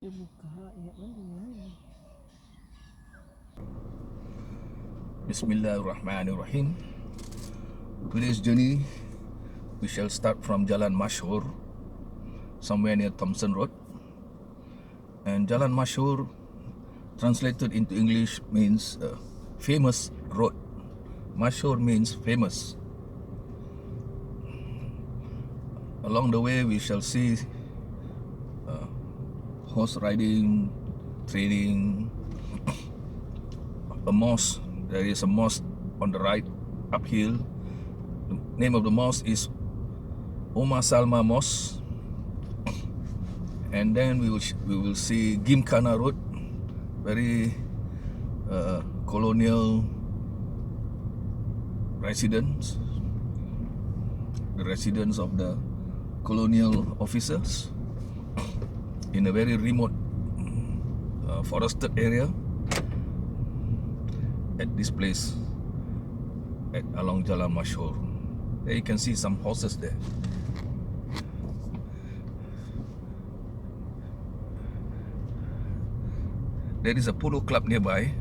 Dia buka ayat mana? Bismillahirrahmanirrahim. Today's journey, we shall start from Jalan Mashor, somewhere near Thompson Road. And Jalan Mashor, translated into English, means famous road. Mashor means famous. Along the way, we shall see horse riding, training, a mosque. There is a mosque on the right, uphill. The name of the mosque is Omar Salma Mosque. And then we will see Gymkhana Road, very colonial residence, the residence of the colonial officers in a very remote forested area at this place along Jalan Mashor. There you can see some horses there. There is a polo club nearby,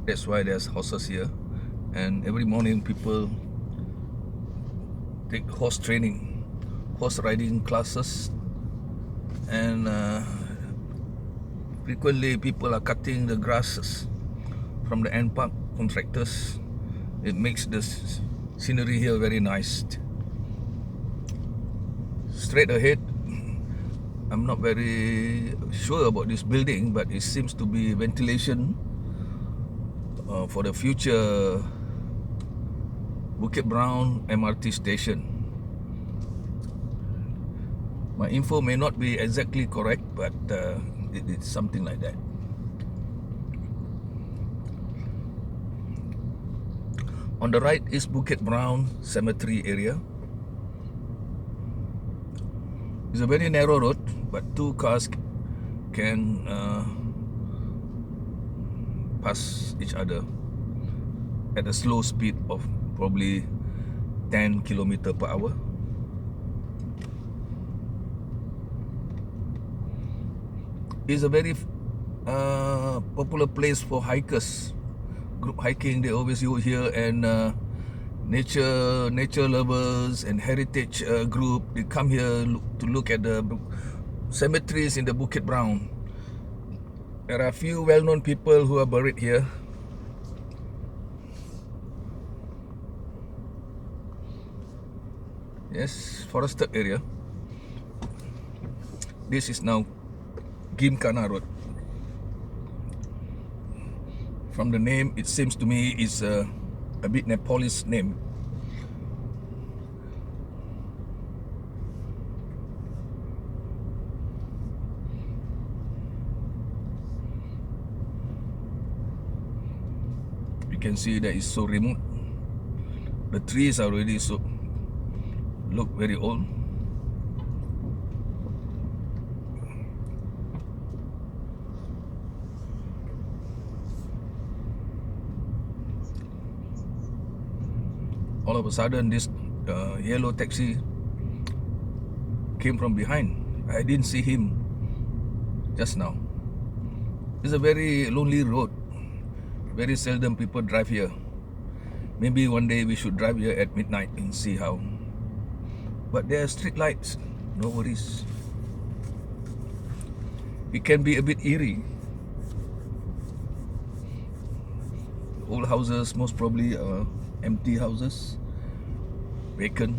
that's why there's horses here. And every morning people take horse training, horse riding classes, and frequently people are cutting the grasses from the end park contractors. It makes the scenery here very nice. Straight ahead, I'm not very sure about this building, but it seems to be ventilation for the future Bukit Brown MRT station. My info may not be exactly correct, but it's something like that. On the right is Bukit Brown Cemetery area. It's a very narrow road, but two cars can pass each other at a slow speed of probably 10 km per hour. It's a very popular place for hikers. Group hiking, they always go here, and nature lovers and heritage group, they come here to look at the cemeteries in the Bukit Brown. There are a few well-known people who are buried here. Yes, forested area. This is now Gymkhana Road. From the name, it seems to me is a bit Nepalese name. You can see that it's so remote. The trees are already look very old. All of a sudden, this yellow taxi came from behind. I didn't see him just now. It's a very lonely road. Very seldom people drive here. Maybe one day we should drive here at midnight and see how. But there are street lights, no worries. It can be a bit eerie. Old houses, most probably empty houses, vacant,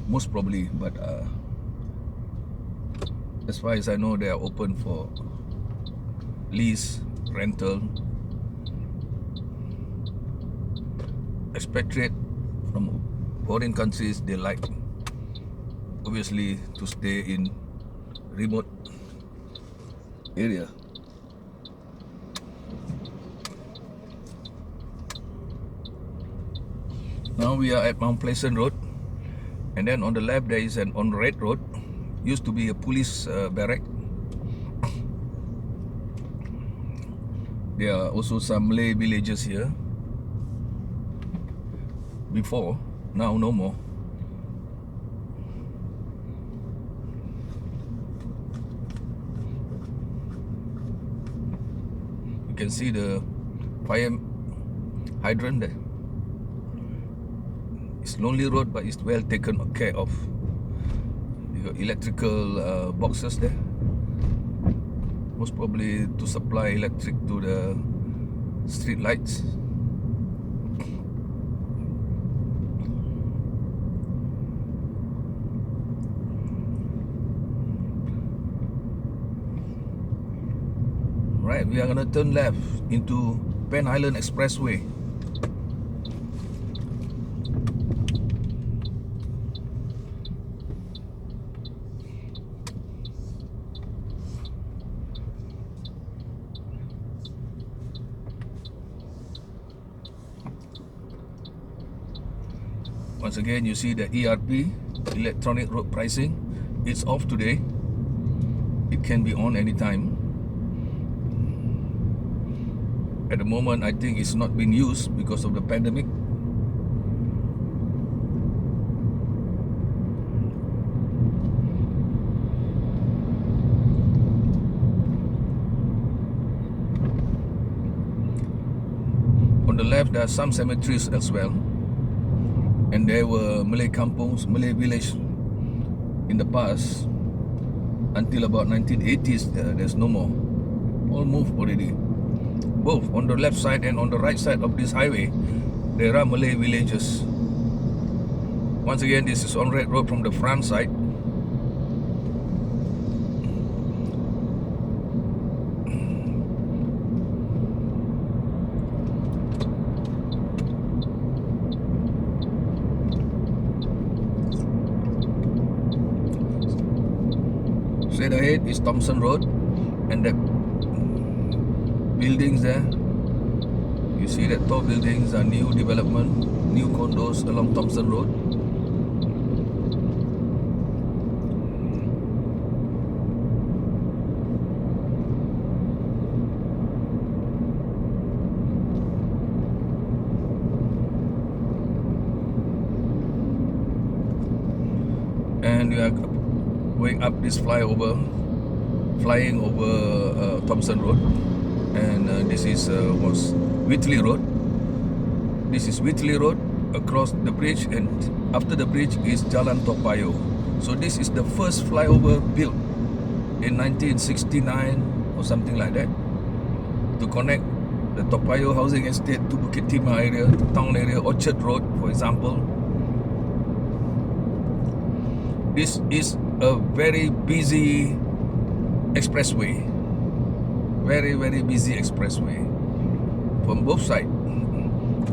most probably. But as far as I know, they are open for lease, rental. Expatriate from foreign countries, they like, obviously, to stay in remote area. Now we are at Mount Pleasant Road, and then on the left there is an on Red Road. Used to be a police barrack. There are also some Malay villages here. Before, now no more. can see the fire hydrant there. It's lonely road, but it's well taken care of. You got electrical boxes there, most probably to supply electric to the street lights. Right, we are gonna turn left into Pan Island Expressway. Once again, you see the ERP, electronic road pricing. It's off today. It can be on anytime. At the moment, I think it's not being used because of the pandemic. On the left, there are some cemeteries as well. And there were Malay kampungs, Malay village in the past. Until about 1980s, there's no more. All moved already. Both on the left side and on the right side of this highway, there are Malay villages. Once again, this is on Red Road from the front side. Straight ahead is Thompson Road, and the buildings there, you see that tall buildings are new development, new condos along Thompson Road. And we are going up this flyover, flying over Thompson Road. And this is was Whitley Road. This is Whitley Road across the bridge, and after the bridge is Jalan Paya. So this is the first flyover built in 1969 or something like that, to connect the Topayo housing estate to Bukit Timah area, town area, Orchard Road, for example. This is a very busy expressway. Very, very busy expressway from both sides.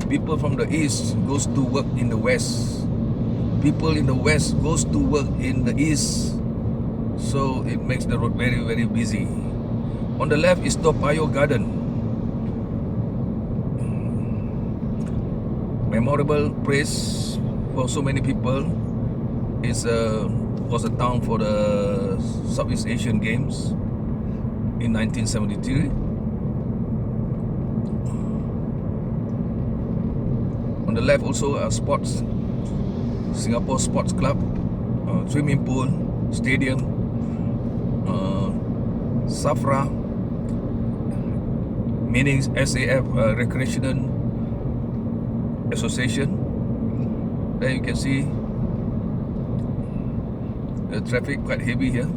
People from the east goes to work in the west. People in the west goes to work in the east. So it makes the road very, very busy. On the left is Topayo Garden. Memorable place for so many people. It's was a town for the Southeast Asian Games in 1973. On the left also are sports, Singapore Sports Club, swimming pool, stadium, SAFRA, meaning SAF, Recreational Association. There you can see the traffic quite heavy here.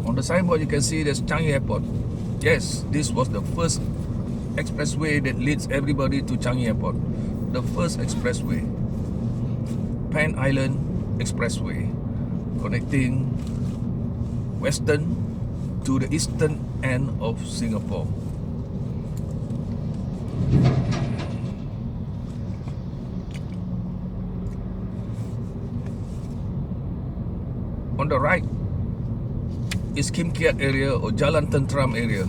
On the signboard you can see there's Changi Airport. Yes, this was the first expressway that leads everybody to Changi Airport. The first expressway, Pan Island Expressway, connecting western to the eastern end of Singapore. On the right is Kim Kiat area or Jalan Tentram area.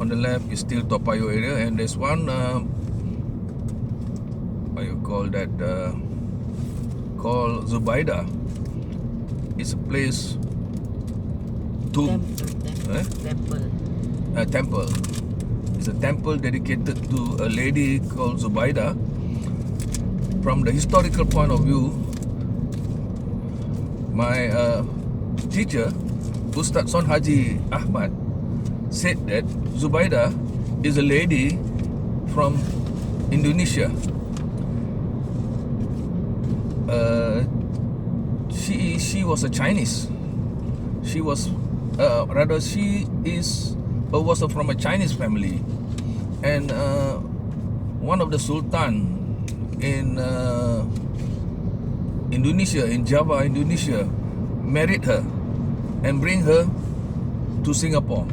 On the left is still Topayo area, and there's one what you call that, called Zubaida. It's a place tomb, Temple. a temple. It's a temple dedicated to a lady called Zubaida. From the historical point of view, my teacher, Ustaz Son Haji Ahmad, said that Zubaida is a lady from Indonesia. She was a Chinese. She was she was from a Chinese family, and one of the sultan in Indonesia, in Java, Indonesia, married her and bring her to Singapore.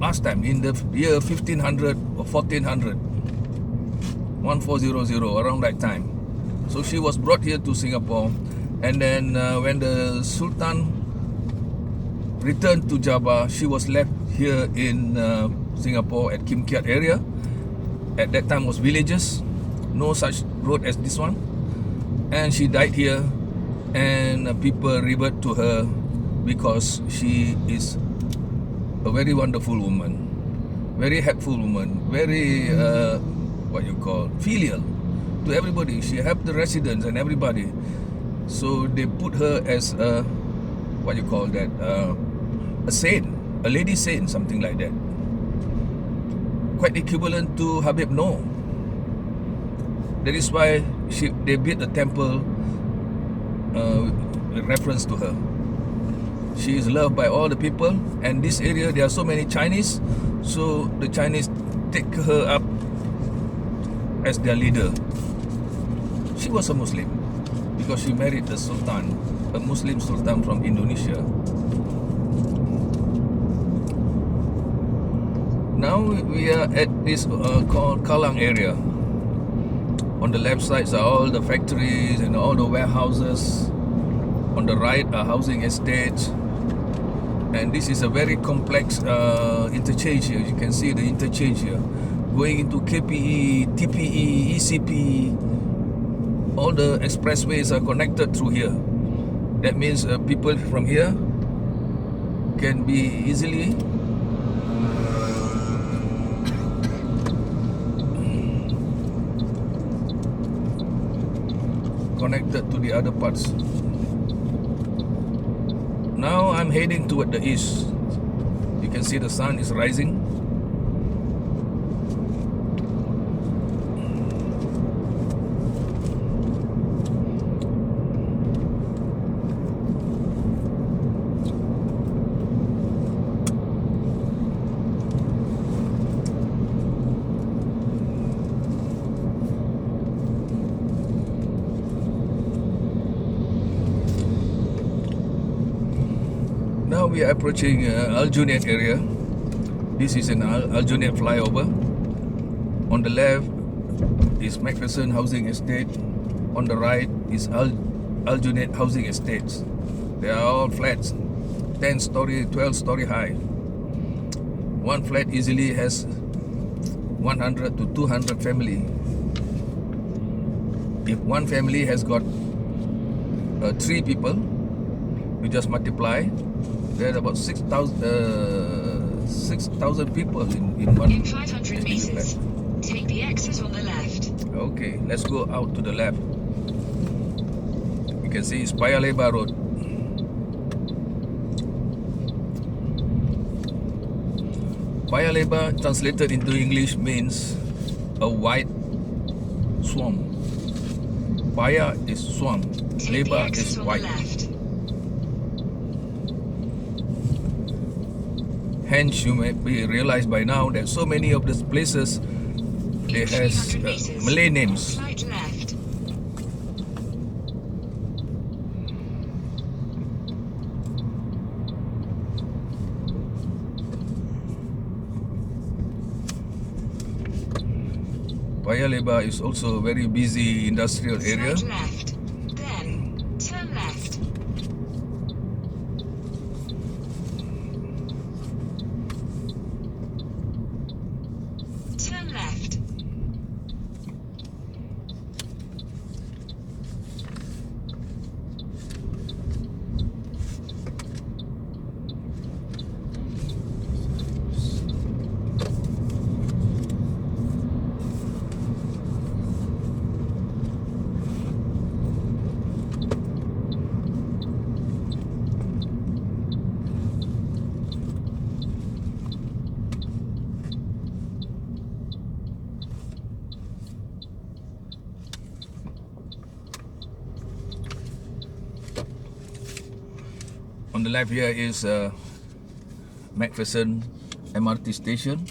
Last time in the year 1500 or 1400, 1400, around that time. So she was brought here to Singapore, and then when the Sultan returned to Java, she was left here in Singapore at Kim Kiat area. At that time was villages, no such road as this one, and she died here, and people revert to her because she is a very wonderful woman, very helpful woman, very filial to everybody. She helped the residents and everybody. So they put her as a a saint, a lady saint, something like that. Quite equivalent to Habib Noor. That is why they built a temple with reference to her. She is loved by all the people, and this area there are so many Chinese, so the Chinese take her up as their leader. She was a Muslim because she married a sultan, a Muslim sultan from Indonesia. Now we are at this called Kallang area. On the left side are all the factories and all the warehouses. On the right are housing estates. And this is a very complex interchange here. You can see the interchange here. Going into KPE, TPE, ECP. All the expressways are connected through here. That means people from here can be easily connected to the other parts. Now I'm heading toward the east. You can see the sun is rising. Now we are approaching Aljunied area. This is an Aljunied flyover. On the left is Macpherson Housing Estate. On the right is Aljunied Housing Estates. They are all flats, 10 story, 12 story high. One flat easily has 100 to 200 family. If one family has got 3 people, we just multiply. There are about 6,000 people in one. In 500 meters, take the exit on the left. Okay, let's go out to the left. You can see it's Paya Lebar Road. Paya Lebar translated into English means a white swamp. Paya is swamp, Take the Lebar exit is on white. the left. Hence, you may be realized by now that so many of these places they In has 300 meters, Malay names. right left. Paya Lebar is also a very busy industrial area. Right left. Then, turn left. Turn left. On the left here is Macpherson MRT station.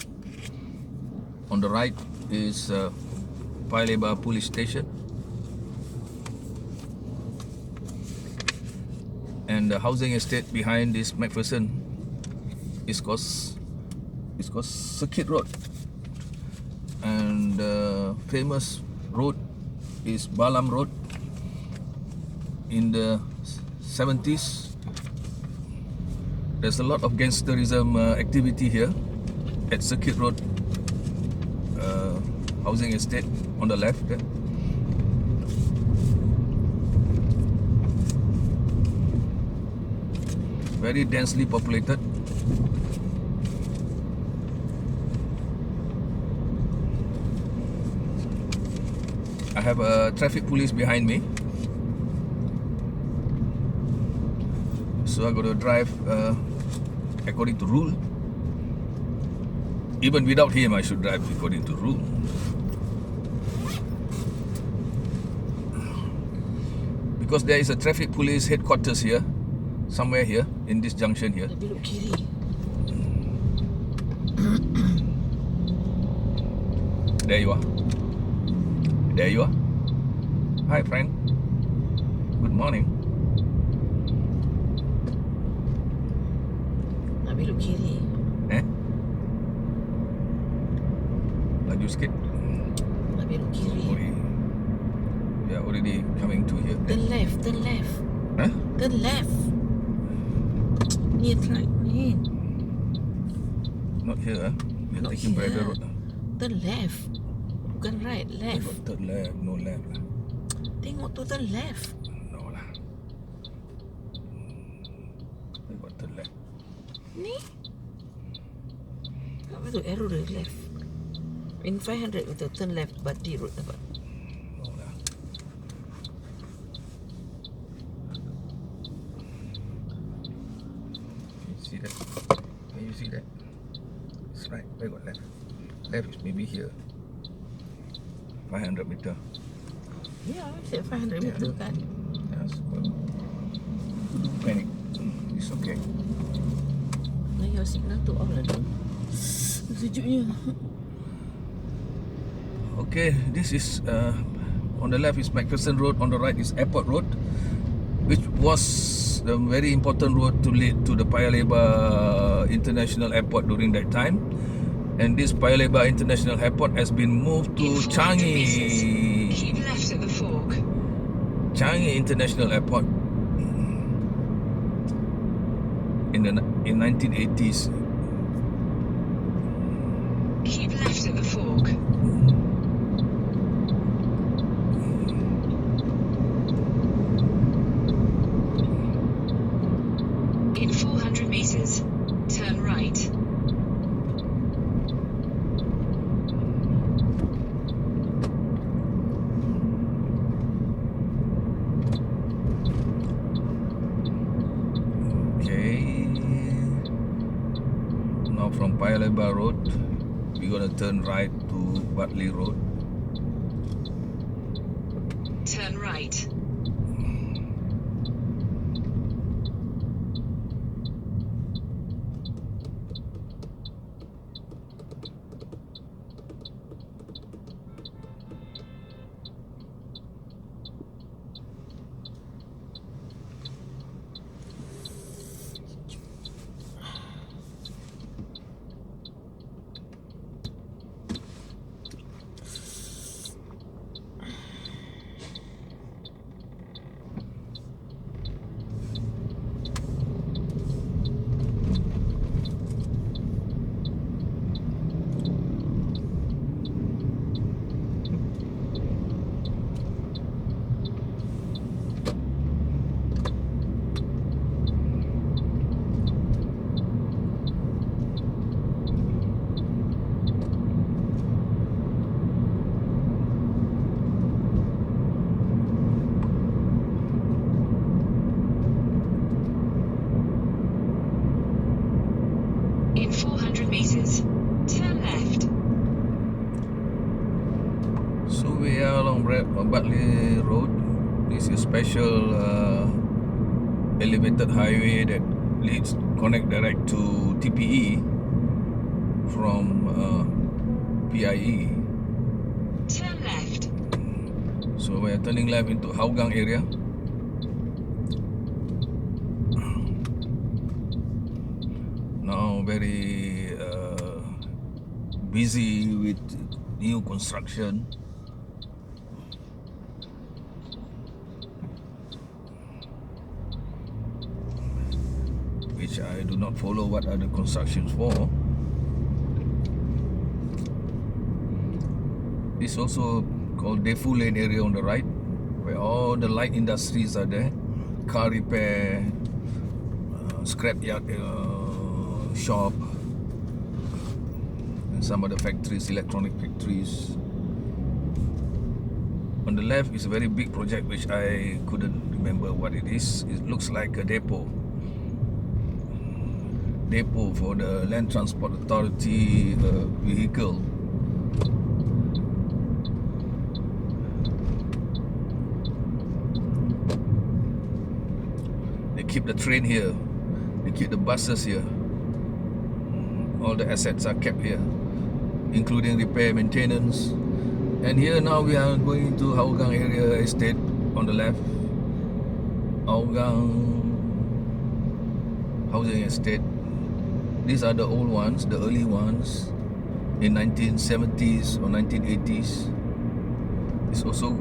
On the right is Paya Lebar police station. And the housing estate behind this Macpherson is called Circuit Road. And the famous road is Balam Road. In the 70s, there's a lot of gangsterism activity here at Circuit Road housing estate on the left there. Very densely populated. I have a traffic police behind me, so I'm going to drive according to rule. Even without him, I should drive according to rule. Because there is a traffic police headquarters here, somewhere here, in this junction here. Belok kiri. There you are. There you are. Hi, friend. Good morning. Nak belok kiri. Laju sikit. Nak belok kiri. We are already coming to here. Turn left, turn left. Huh? Turn left. Ni right ni. Not here, huh? We're Not taking here. Brother Road. Turn left. Bukan right, I left. got third left, no left lah. Tengok tu turn left. No lah. I got third left. Ni. Apa tu arrow dari left. In 500 meter turn left Bartley Road dapat. No lah. Can you see that? Can you see that? It's right. I got left. Left is maybe here. 500 meter. Ya, saya 500 meter kan. Yes. Well, panic. It's okay. Nah, your signal tu off lah tu. Sejuknya. Okay, this is on the left is Macpherson Road, on the right is Airport Road, which was the very important road to lead to the Paya Lebar International Airport during that time. And this Paya Lebar International Airport has been moved to In 400 meters, Changi. keep left at the fork. Changi International Airport in 1980s. Keep left at the fork. In 400 meters, turn right. Okay. Now from Paya Lebar Road, we're gonna turn right to Bartley Road. Turn right. In 400 meters, turn left. So we are along Bartley Road. This is special elevated highway that connect direct to TPE from PIE. Turn left. So we are turning left into Hougang area. Now very busy with new construction. Which I do not follow what are the constructions for. This also called Defu Lane area on the right, where all the light industries are there. Car repair, scrapyard shop, and some other factories, electronic factories. On the left is a very big project which I couldn't remember what it is. It looks like a depot for the Land Transport Authority vehicle. They keep the train here, they keep the buses here. All the assets are kept here, including repair, maintenance. And here now we are going to Hougang area estate on the left. Hougang housing estate. These are the old ones, the early ones in 1970s or 1980s. It's also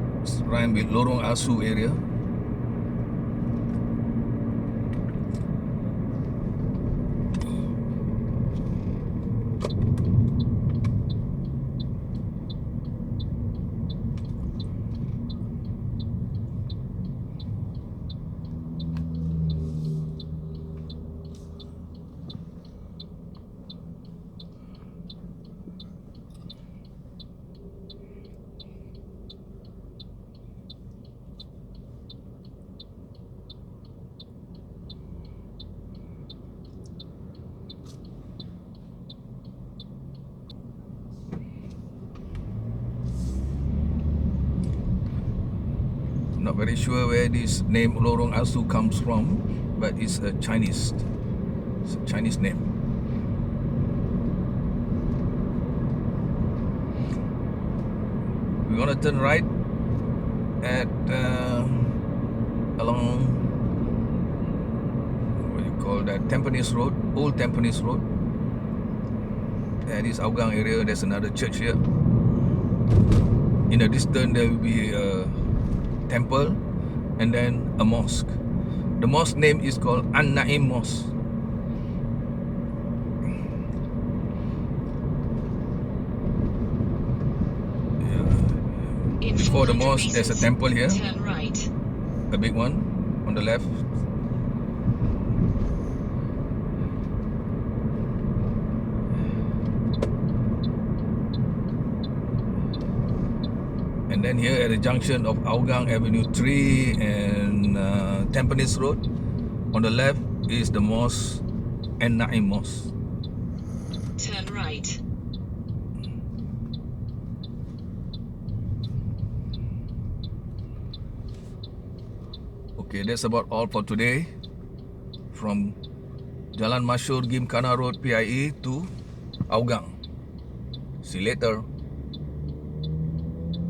rhymed with Lorong Asu area. Not very sure where this name Lorong Asu comes from, but it's a Chinese name. We're gonna turn right at along what do you call that, Tampines Road, Old Tampines Road. That is Hougang area. There's another church here. In the distance there will be a temple and then a mosque. The mosque name is called An-Naim Mosque. Before the mosque there's a temple here, Turn right. a big one on the left. And then here at the junction of Hougang Avenue 3 and Tampines Road, on the left is the mosque and Naim Mosque. Turn right. Okay, that's about all for today. From Jalan Mashor, Gymkhana Road, PIE to Hougang. See you later.